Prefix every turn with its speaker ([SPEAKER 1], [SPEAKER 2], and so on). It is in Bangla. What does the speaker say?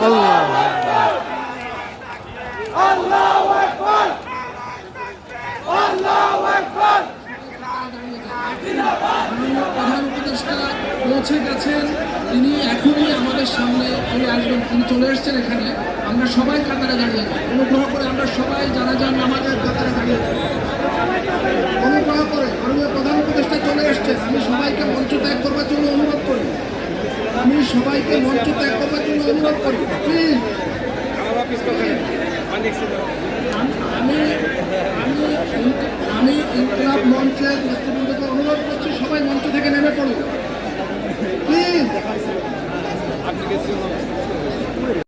[SPEAKER 1] প্রধান উপদেষ্টা পৌঁছে গেছেন, তিনি এখনই আমাদের সামনে চলে আসবেন। তিনি চলে এসছেন এখানে। আমরা সবাই কাতারে দাঁড়িয়ে যাই। অনুগ্রহ করে আমরা সবাই যারা যান আমাদের কাতারে দাঁড়িয়ে যাই। অনুগ্রহ করে মাননীয় প্রধান উপদেষ্টা চলে এসছেন। আমি সবাইকে মঞ্চ ত্যাগ করবার জন্য অনুরোধ করি। আমি সবাইকে মঞ্চ ত্যাগ করবার জন্য অনুরোধ করি। প্লিজ আমি ইনকলাব মঞ্চের নেতৃবৃন্দ